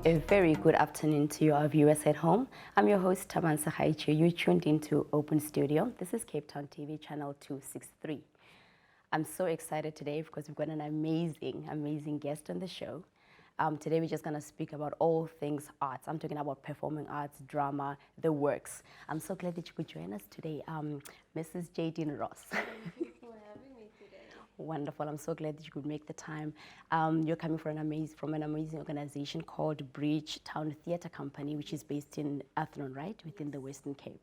A very good afternoon to you, our viewers at home. I'm your host, Thabang Segaecho. You're tuned into Open Studio. This is Cape Town TV, channel 263. I'm so excited today because we've got an amazing guest on the show. Today we're just going to speak about all things arts. I'm talking about performing arts, drama, the works. I'm so glad that you could join us today, Mrs. Jaydine Ross. Thank you for having me today. Wonderful. I'm so glad that you could make the time. You're coming from an amazing organization called Bridgetown Theatre Company, which is based in Athlone, right? Within the Western Cape.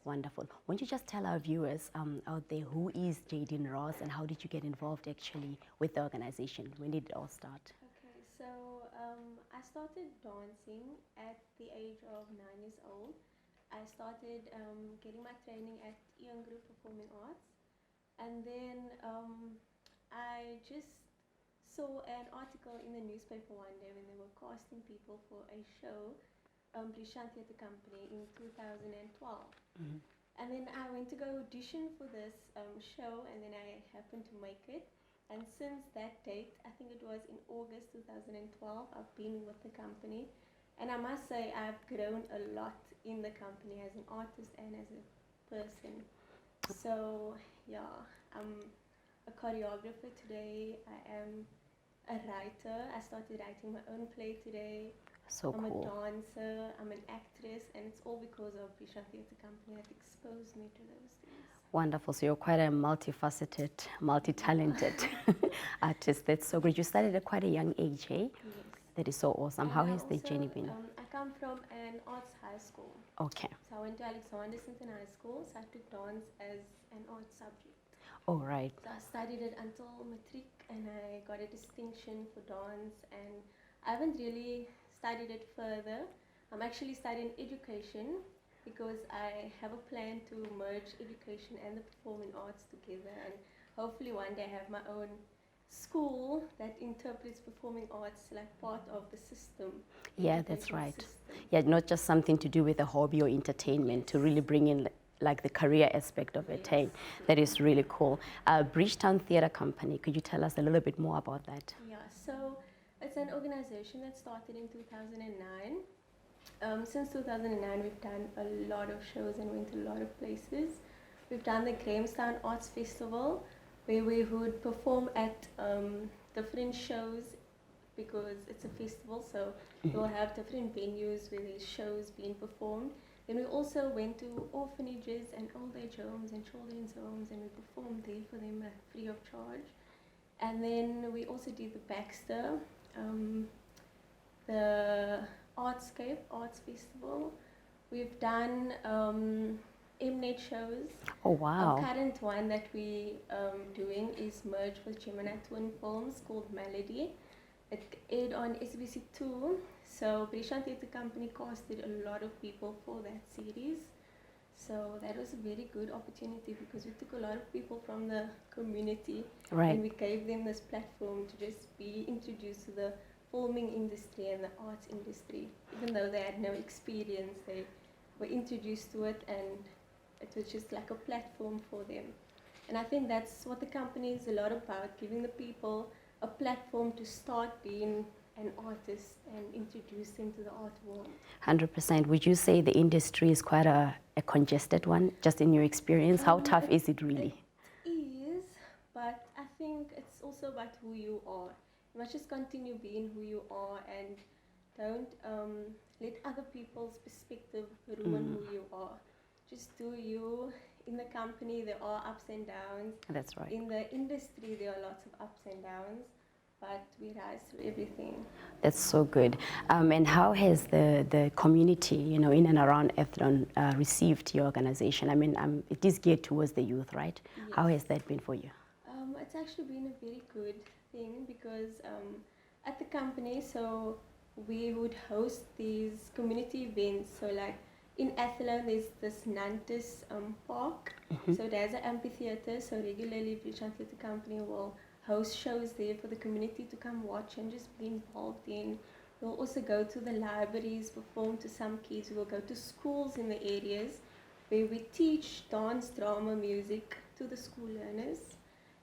Wonderful. Won't you just tell our viewers out there who is Jaydine Ross and how did you get involved actually with the organization? When did it all start? Okay, so I started dancing at the age of 9 years old. I started getting my training at Ian Group Performing Arts, and then I just saw an article in the newspaper one day when they were casting people for a show, Bridgetown Theatre Company in 2012. Mm-hmm. And then I went to go audition for this show, and then I happened to make it. And since that date, I think it was in August 2012, I've been with the company. And I must say I've grown a lot in the company as an artist and as a person. So yeah, I'm a choreographer today. I am a writer. I started writing my own play today. So I'm cool. a dancer, I'm an actress, and it's all because of Bridgetown Theatre Company that exposed me to those things. Wonderful. So you're quite a multifaceted, multi-talented artist. That's so great. You started at quite a young age, eh? Yes. That is so awesome. And How I has the also, journey been? I come from an arts high school. Okay. So I went to Alexander Sinton High School, so I took dance as an art subject. All right. So I studied it until matric, and I got a distinction for dance, and I haven't really studied it further. I'm actually studying education because I have a plan to merge education and the performing arts together, and hopefully one day have my own school that interprets performing arts like part of the system. Yeah, that's right. System. Yeah, not just something to do with a hobby or entertainment, to really bring in like the career aspect of it. Hey, that is really cool. Bridgetown Theatre Company, could you tell us a little bit more about that? Yeah, so it's an organization that started in 2009. Since 2009, we've done a lot of shows and went to a lot of places. We've done the Grahamstown Arts Festival, where we would perform at different shows because it's a festival, so we'll have different venues where there's shows being performed. Then we also went to orphanages and old age homes and children's homes, and we performed there for them free of charge. And then we also did the Baxter, the Artscape Arts Festival. We've done Mnet shows. Oh, wow. Our current one that we doing is merged with Gemini Twin Films called Melody. It aired on SBC2. So Bridgetown Theatre Company casted a lot of people for that series. So that was a very good opportunity because we took a lot of people from the community, right, and we gave them this platform to just be introduced to the filming industry and the arts industry. Even though they had no experience, they were introduced to it, and it was just like a platform for them. And I think that's what the company is a lot about, giving the people a platform to start being an artist and introduce them to the art world. 100%. Would you say the industry is quite a congested one, just in your experience? How tough is it really? It is, but I think it's also about who you are. You must just continue being who you are and don't let other people's perspective ruin who you are. Just do you. In the company, there are ups and downs. That's right. In the industry, there are lots of ups and downs, but we rise through everything. That's so good. And how has the community, you know, in and around Athlone received your organization? I mean, it is geared towards the youth, right? Yes. How has that been for you? It's actually been a very good thing because at the company, so we would host these community events. So like in Athlone, there's this Nantis park. So there's an amphitheater. So regularly, Bridgetown Theatre Company will host shows there for the community to come watch and just be involved in. We'll also go to the libraries, perform to some kids. We'll go to schools in the areas where we teach dance, drama, music to the school learners.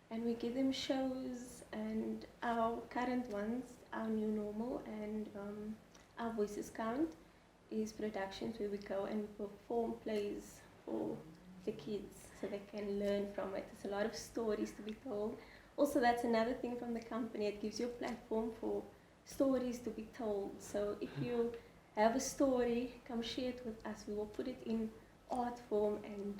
And we give them shows and our current ones, our new normal, and our Voices Count is productions where we go and perform plays for the kids so they can learn from it. There's a lot of stories to be told. Also, that's another thing from the company. It gives you a platform for stories to be told. So if you have a story, come share it with us. We will put it in art form and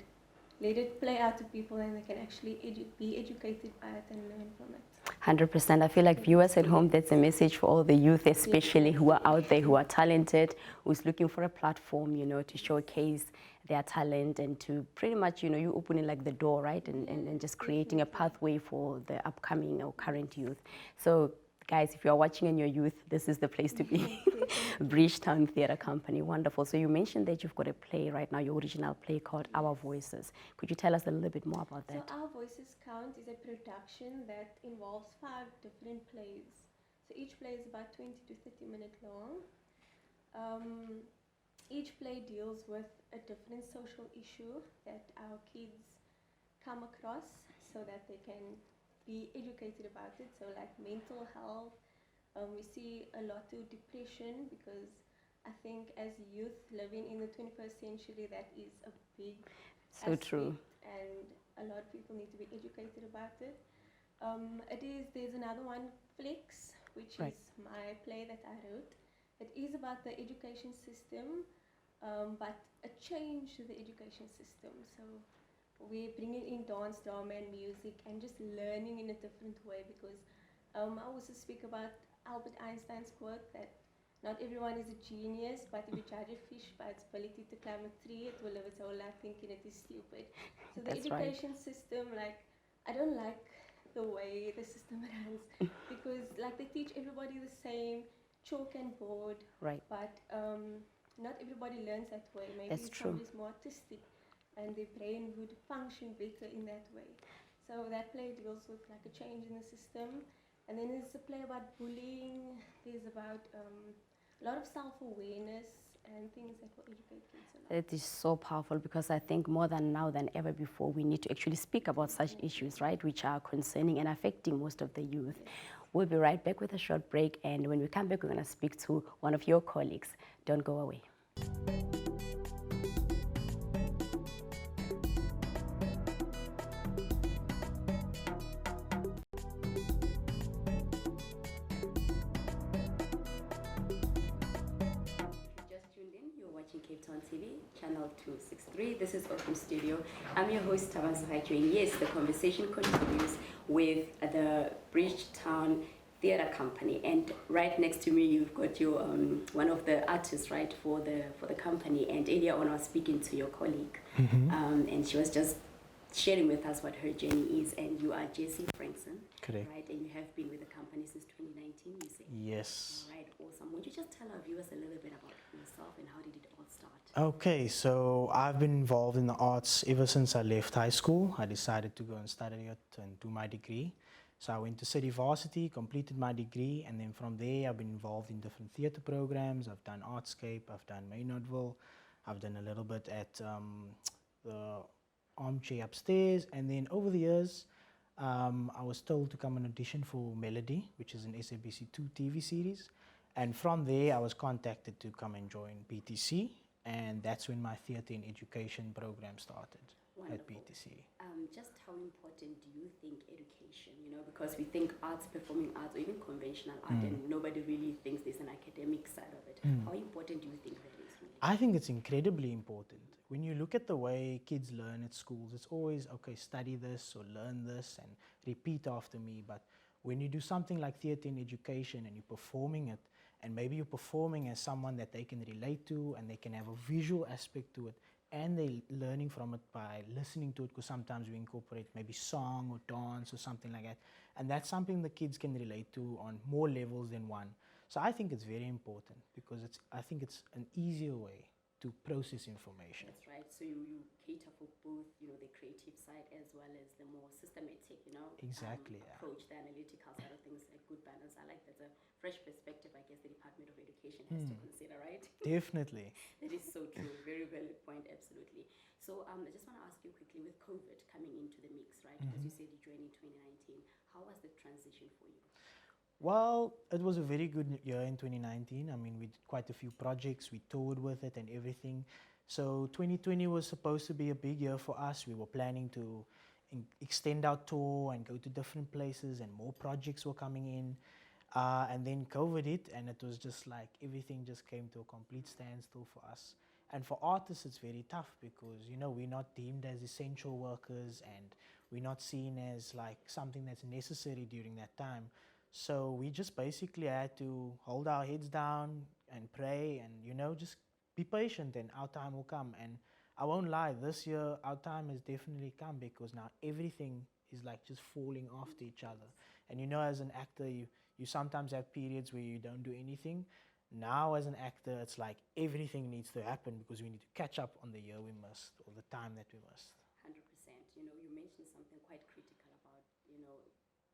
let it play out to people, and they can actually be educated by it and learn from it. 100%. I feel like viewers at home, that's a message for all the youth, especially who are out there, who are talented, who's looking for a platform, you know, to showcase their talent and to pretty much, you know, you opening like the door, right? And just creating a pathway for the upcoming or current youth. So guys, if you are watching in your youth, this is the place to be. Bridgetown Theatre Company, wonderful. So you mentioned that you've got a play right now, your original play called Our Voices. Could you tell us a little bit more about that? So Our Voices Count is a production that involves 5 different plays. So each play is about 20 to 30 minutes long. Each play deals with a different social issue that our kids come across so that they can be educated about it. So like mental health, we see a lot of depression because I think as youth living in the 21st century, that is a big aspect, true. and a lot of people need to be educated about it. There's another one, Flex, which is my play that I wrote. It is about the education system, but a change to the education system. So we're bringing in dance, drama, and music, and just learning in a different way, because I also speak about Albert Einstein's quote that not everyone is a genius, but if you judge a fish by its ability to climb a tree, it will live its whole life thinking it is stupid. So the education system, like, I don't like the way the system runs, because like they teach everybody the same, chalk and board, but not everybody learns that way. Maybe somebody's more artistic and their brain would function better in that way. So that play deals with like a change in the system. And then there's a play about bullying. There's about a lot of self-awareness and things that will educate kids a lot. It is so powerful, because I think more than now than ever before, we need to actually speak about such issues, right, which are concerning and affecting most of the youth. Yes. We'll be right back with a short break, and when we come back, we're going to speak to one of your colleagues. Don't go away. TV, channel 263. This is Open Studio. I'm your host, Thabang Segaecho, and yes, the conversation continues with the Bridgetown Theatre Company. And right next to me, you've got your one of the artists, right, for the company. And earlier on, I was speaking to your colleague, and she was just sharing with us what her journey is. And you are Jessie Frankson, correct? Right, and you have been with the company since 2019. You say? Yes. All right, awesome. Would you just tell our viewers a little bit about yourself and how did it all start? Okay, so I've been involved in the arts ever since I left high school. I decided to go and study it and do my degree. So I went to City Varsity, completed my degree, and then from there I've been involved in different theatre programs. I've done Artscape, I've done Maynardville, I've done a little bit at the Armchair upstairs, and then over the years I was told to come and audition for Melody, which is an SABC2 TV series, and from there I was contacted to come and join BTC, and that's when my theatre and education program started. Wonderful. At BTC. Just how important do you think education, you know, because we think arts, performing arts, or even conventional art, and nobody really thinks there's an academic side of it. How important do you think that is? Really? I think it's incredibly important. When you look at the way kids learn at schools, it's always, okay, study this or learn this and repeat after me. But when you do something like theatre and education and you're performing it, and maybe you're performing as someone that they can relate to and they can have a visual aspect to it, and they're learning from it by listening to it, because sometimes we incorporate maybe song or dance or something like that. And that's something the kids can relate to on more levels than one. So I think it's very important, because I think it's an easier way to process information. That's right. So you cater for both, you know, the creative side as well as the more systematic, you know, approach, the analytical side of things, a good balance. I like that's a fresh perspective, I guess, the Department of Education has to consider, right? Definitely. That is so true. Very valid point, absolutely. So I just want to ask you quickly, with COVID coming into the mix, right? Because you said you joined in 2019, how was the transition for you? Well, it was a very good year in 2019. I mean, we did quite a few projects, we toured with it and everything. So 2020 was supposed to be a big year for us. We were planning to extend our tour and go to different places, and more projects were coming in. And then COVID hit, and it was just like everything just came to a complete standstill for us. And for artists, it's very tough because, you know, we're not deemed as essential workers, and we're not seen as like something that's necessary during that time. So we just basically had to hold our heads down and pray and, you know, just be patient, and our time will come. And I won't lie, this year our time has definitely come because now everything is like just falling after each other. And you know, as an actor, you sometimes have periods where you don't do anything. Now as an actor, it's like everything needs to happen because we need to catch up on the year we missed or the time that we missed. 100%. You know, you mentioned something quite critical about, you know,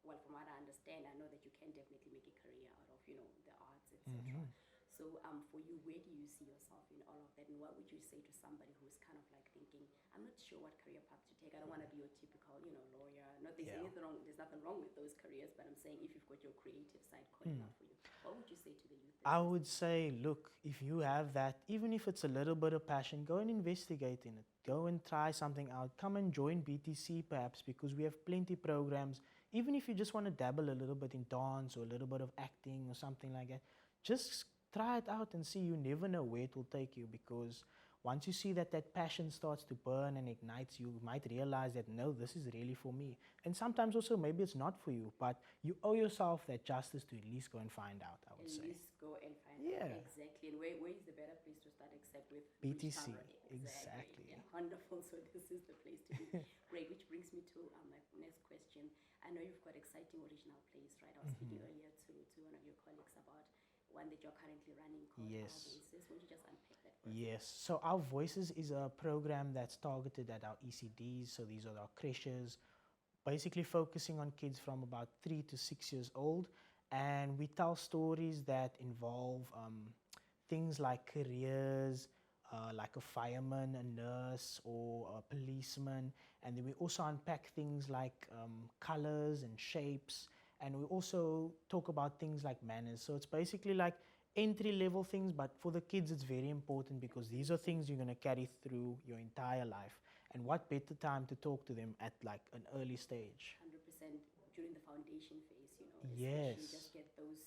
well, from what I understand, I know that you can definitely make a career out of, you know, the arts, etc. So for you, where do you see yourself in all of that? And what would you say to somebody who's kind of like thinking, I'm not sure what career path to take. I don't want to be your typical, you know, lawyer. Not there's anything wrong. There's nothing wrong with those careers, but I'm saying if you've got your creative side calling out for you, what would you say to the youth? I would say, look, if you have that, even if it's a little bit of passion, go and investigate in it. Go and try something out. Come and join BTC perhaps, because we have plenty programs. Even if you just want to dabble a little bit in dance or a little bit of acting or something like that, just try it out and see. You never know where it will take you, because once you see that that passion starts to burn and ignites, you might realize that, no, this is really for me. And sometimes also maybe it's not for you, but you owe yourself that justice to at least go and find out, I would say. At least go and find Yeah. out. Exactly. And where is the better place to start except with BTC. Bridgetown? Exactly. Yeah, wonderful. So this is the place to be. Great. Which brings me to my next question. I know you've got exciting original plays, right? I was speaking earlier to one of your colleagues about one that you're currently running called Our Voices. Won't you just unpack that for us? Yes. So Our Voices is a program that's targeted at our ECDs. So these are our creches, basically focusing on kids from about 3 to 6 years old. And we tell stories that involve things like careers, like a fireman, a nurse, or a policeman. And then we also unpack things like colors and shapes. And we also talk about things like manners. So it's basically like entry-level things, but for the kids it's very important because these are things you're going to carry through your entire life. And what better time to talk to them at like an early stage? 100% during the foundation phase, you know. Yes. Especially just get those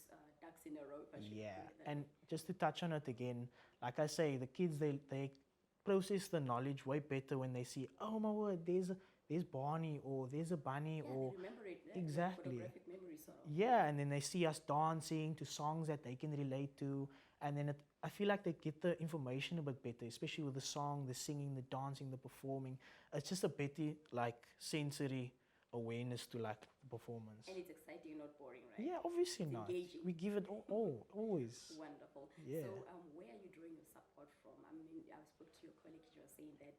ducks in a row. Yeah, and just to touch on it again, like I say, the kids, they process the knowledge way better when they see, oh my word, there's Barney, or there's a bunny, Yeah, or they remember it. Right? exactly. Photographic memory, sort of. Yeah, and then they see us dancing to songs that they can relate to, and then I feel like they get the information a bit better, especially with the song, the singing, the dancing, the performing. It's just a better like sensory awareness to like the performance. And it's exciting, not boring, right? Yeah, obviously It's not. engaging. We give it always. Wonderful. Yeah. So where are you drawing your support from? I mean, I spoke to your colleague, you were saying that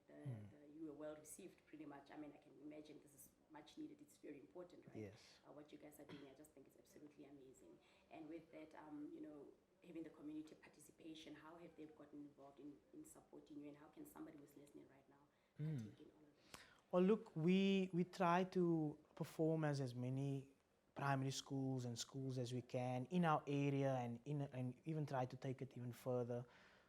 you were well received pretty much. I mean, I can imagine this is much needed. It's very important, right? Yes. What you guys are doing, I just think it's absolutely amazing. And with that, you know, having the community participation, how have they gotten involved in supporting you, and how can somebody who's listening right now partake in all of this? Well, look, we try to perform as many primary schools and schools as we can in our area, and even try to take it even further.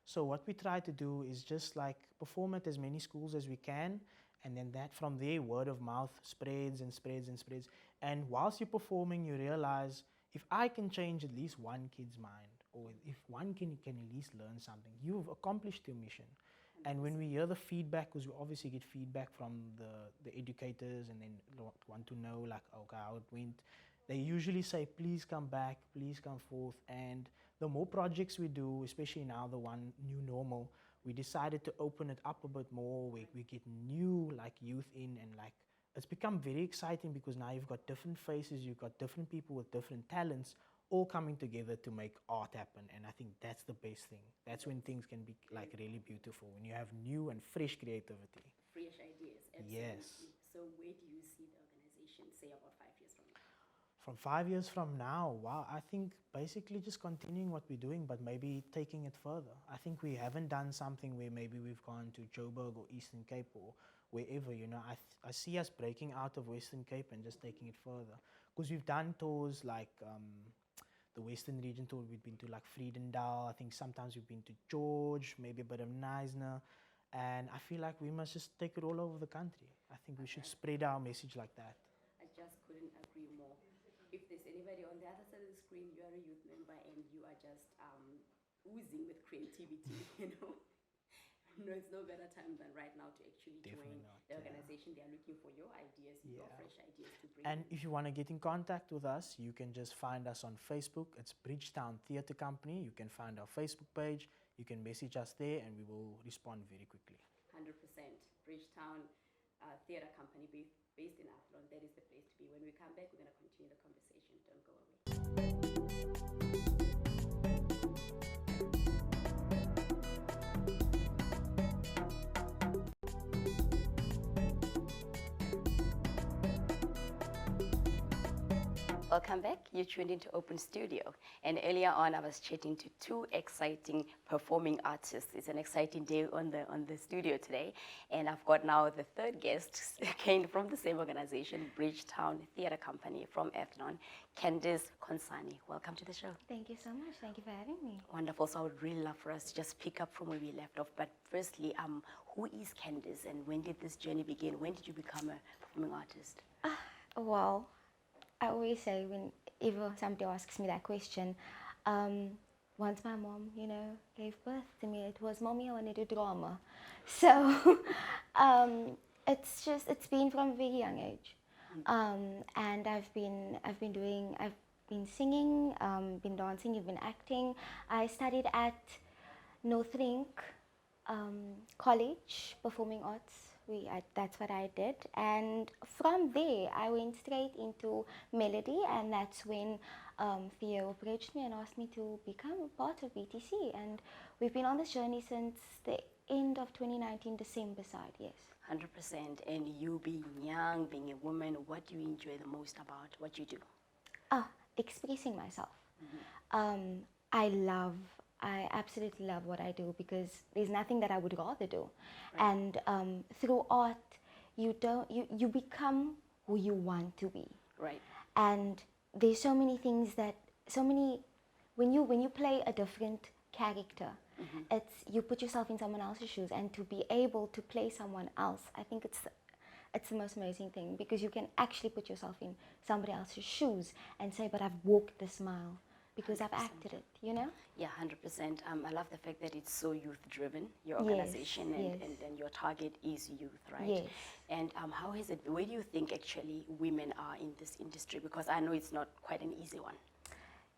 So what we try to do is just like perform at as many schools as we can, and then that from there, word of mouth spreads and spreads and spreads. And whilst you're performing, you realize, if I can change at least one kid's mind, or if one can at least learn something, you've accomplished your mission. And when we hear the feedback, because we obviously get feedback from the educators, and then want to know like, okay, how it went, they usually say, please come back, please come forth. And the more projects we do, especially now the one new normal, we decided to open it up a bit more. We get new like youth in, and like it's become very exciting because now you've got different faces, you've got different people with different talents, all coming together to make art happen. And I think that's the best thing. That's when things can be like really beautiful, when you have new and fresh creativity. Fresh ideas, absolutely. Yes. So where do you see the organization, say, about 5 years from now? From 5 years from now, wow, I think basically just continuing what we're doing, but maybe taking it further. I think we haven't done something where maybe we've gone to Joburg or Eastern Cape or wherever, you know. I see us breaking out of Western Cape and just taking it further. Because we've done tours like the Western region tour, we've been to like Friedendal. I think sometimes we've been to George, maybe a bit of Neisner. And I feel like we must just take it all over the country. I think we should spread our message like that. I just couldn't agree more. If there's anybody on the other side of the screen, you are a youth member and you are just oozing with creativity, you know. No, it's no better time than right now to actually Definitely join not, the yeah. organization. They are looking for your ideas, your Yeah. fresh ideas to bring. And if you want to get in contact with us, you can just find us on Facebook. It's Bridgetown Theatre Company. You can find our Facebook page. You can message us there and we will respond very quickly. 100%. Bridgetown Theatre Company based in Athlone. That is the place to be. When we come back, we're going to continue the conversation. Don't go away. Welcome back. You tuned into Open Studio. And earlier on, I was chatting to two exciting performing artists. It's an exciting day on the studio today. And I've got now the third guest, came from the same organization, Bridgetown Theatre Company from Athlone, Candice, Consani. Welcome to the show. Thank you so much. Thank you for having me. Wonderful. So I would really love for us to just pick up from where we left off. But firstly, who is Candice and when did this journey begin? When did you become a performing artist? Well, I always say whenever somebody asks me that question, once my mom, gave birth to me, it was, "Mommy, I want to do drama." So it's been from a very young age, and I've been singing, been dancing, been acting. I studied at Northrink College, Performing Arts. That's what I did, and from there I went straight into melody, and that's when Theo approached me and asked me to become a part of BTC, and we've been on this journey since the end of 2019 December side. Yes. 100%. And you being young, being a woman, what do you enjoy the most about what you do? Expressing myself. I absolutely love what I do because there's nothing that I would rather do. Right. And through art, you become who you want to be. Right. And there's so many things when you play a different character, it's you put yourself in someone else's shoes, and to be able to play someone else, I think it's the most amazing thing, because you can actually put yourself in somebody else's shoes and say, but I've walked this mile because 100%. I've acted it, Yeah, 100%. I love the fact that it's so youth-driven, your organization, and your target is youth, right? Yes. And where do you think actually women are in this industry? Because I know it's not quite an easy one.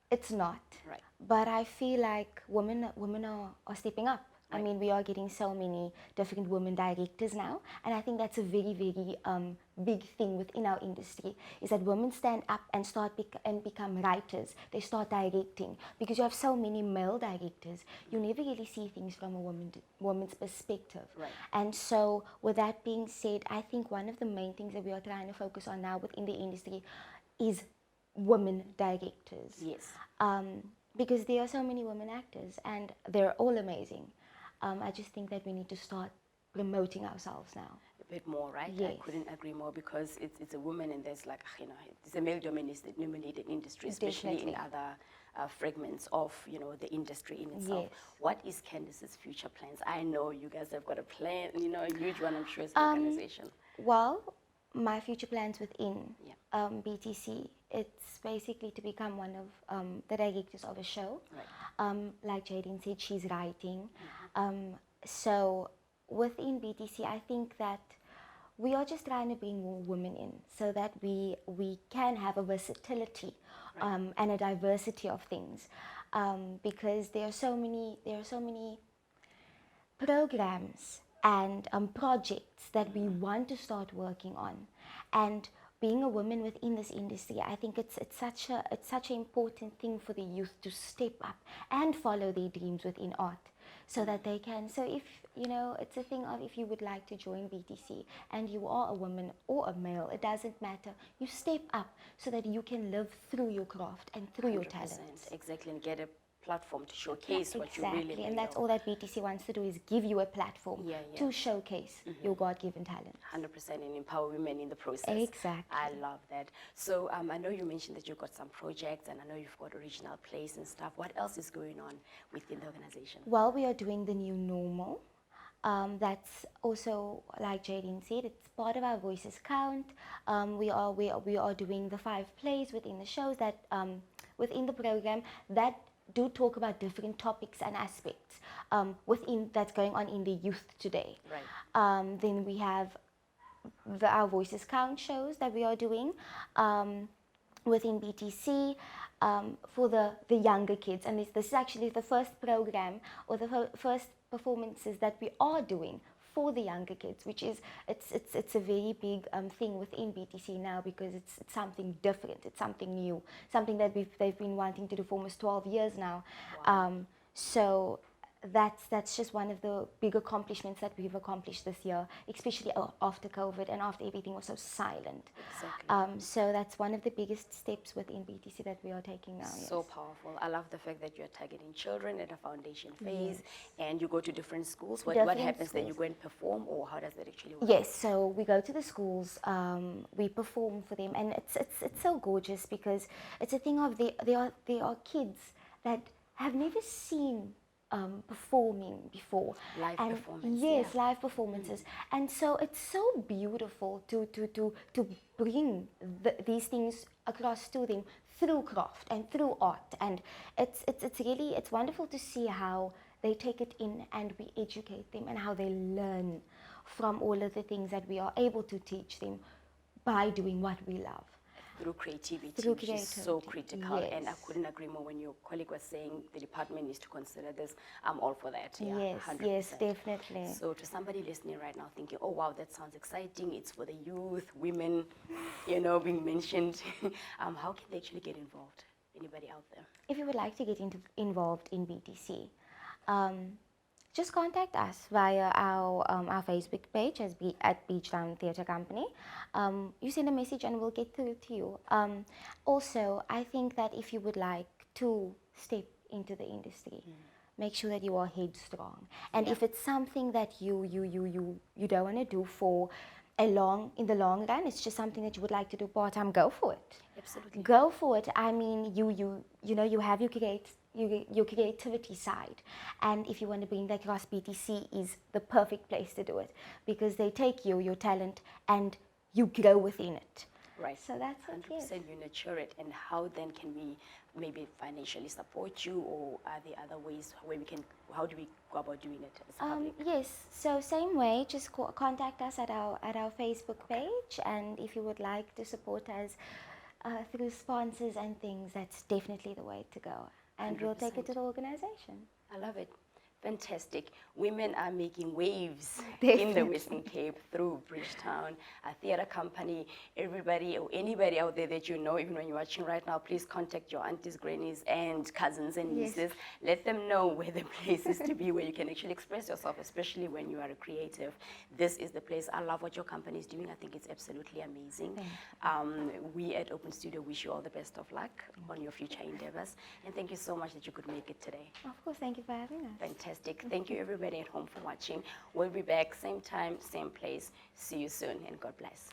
It's not. Right. But I feel like women are stepping up. Right. I mean, we are getting so many different women directors now, and I think that's a very, very big thing within our industry, is that women stand up and become writers. They start directing, because you have so many male directors. You never really see things from a woman's perspective. Right. And so, with that being said, I think one of the main things that we are trying to focus on now within the industry is women directors. Yes. Because there are so many women actors, and they're all amazing. I just think that we need to start promoting ourselves now. A bit more, right? Yes. I couldn't agree more, because it's a woman, and there's it's a male-dominated industry, especially Definitely. in other fragments of, the industry in itself. Yes. What is Candice's future plans? I know you guys have got a plan, a huge one, I'm sure, as an organization. Well, my future plans within BTC, it's basically to become one of the directors of a show. Right. Like Jayden said, she's writing. So within BTC, I think that we are just trying to bring more women in, so that we can have a versatility and a diversity of things, because there are so many programs and projects that we want to start working on. And being a woman within this industry, I think it's such an important thing for the youth to step up and follow their dreams within art, so that they can. So if it's a thing of, if you would like to join BTC and you are a woman or a male, it doesn't matter. You step up so that you can live through your craft and through your talent. Exactly, and get a platform to showcase what you Exactly, really and that's know. all that BTC wants to do, is give you a platform Yeah, yeah. to showcase your God-given talent. 100% and empower women in the process. Exactly. I love that. So I know you mentioned that you've got some projects and I know you've got original plays and stuff. What else is going on within the organization? Well, we are doing the new normal. That's also, like Jayden said, it's part of our Voices Count. We are doing the 5 plays within the shows that within the program that do talk about different topics and aspects within that's going on in the youth today. Right. Then we have our Voices Count shows that we are doing within BTC for the younger kids, and this is actually the first program or the first performances that we are doing for the younger kids, which is it's a very big thing within BTC now, because it's something different, it's something new, something that they've been wanting to do for almost 12 years now. Wow. So that's just one of the big accomplishments that we've accomplished this year, especially after COVID and after everything was so silent. Exactly. So that's one of the biggest steps within BTC that we are taking now. So powerful. I love the fact that you're targeting children at a foundation phase and you go to different schools. What happens then? You go and perform, or how does that actually work? Yes, so we go to the schools, we perform for them, and it's so gorgeous, because it's a thing of they are kids that have never seen performing before. Live performance. Yes, yeah. live performances. And so it's so beautiful to bring these things across to them through craft and through art. And it's wonderful to see how they take it in and we educate them, and how they learn from all of the things that we are able to teach them by doing what we love. Through creativity, Through which is so critical. yes. And I couldn't agree more when your colleague was saying the department needs to consider this. I'm all for that. Yeah, Yes, 100%. yes, definitely. So to somebody listening right now thinking, oh wow, that sounds exciting, it's for the youth, women, you know, being mentioned, how can they actually get involved? Anybody out there? If you would like to get involved in BTC, just contact us via our Facebook page at Bridgetown Theatre Company. You send a message and we'll get through to you. Also, I think that if you would like to step into the industry, make sure that you are headstrong. And if it's something that you don't want to do for in the long run, it's just something that you would like to do part-time, go for it. Absolutely. Go for it. I mean, you know, you have your creativity side, and if you want to bring that across, BTC is the perfect place to do it, because they take your talent and you grow within it. Right. So that's it. 100% Yes. you nurture it. And how then can we maybe financially support you, or are there other ways where how do we go about doing it as a public? Yes, so same way, just contact us at our Facebook page, and if you would like to support us through sponsors and things, that's definitely the way to go. And we'll take it to the organization. I love it. Fantastic. Women are making waves in Definitely. the Western Cape through Bridgetown, a theatre company. Everybody or anybody out there that you know, even when you're watching right now, please contact your aunties, grannies, and cousins and Yes. nieces. Let them know where the place is to be, where you can actually express yourself, especially when you are a creative. This is the place. I love what your company is doing. I think it's absolutely amazing. We at Open Studio wish you all the best of luck on your future endeavors. And thank you so much that you could make it today. Of course, thank you for having us. Fantastic. Thank you everybody at home for watching. We'll be back same time, same place. See you soon, and God bless.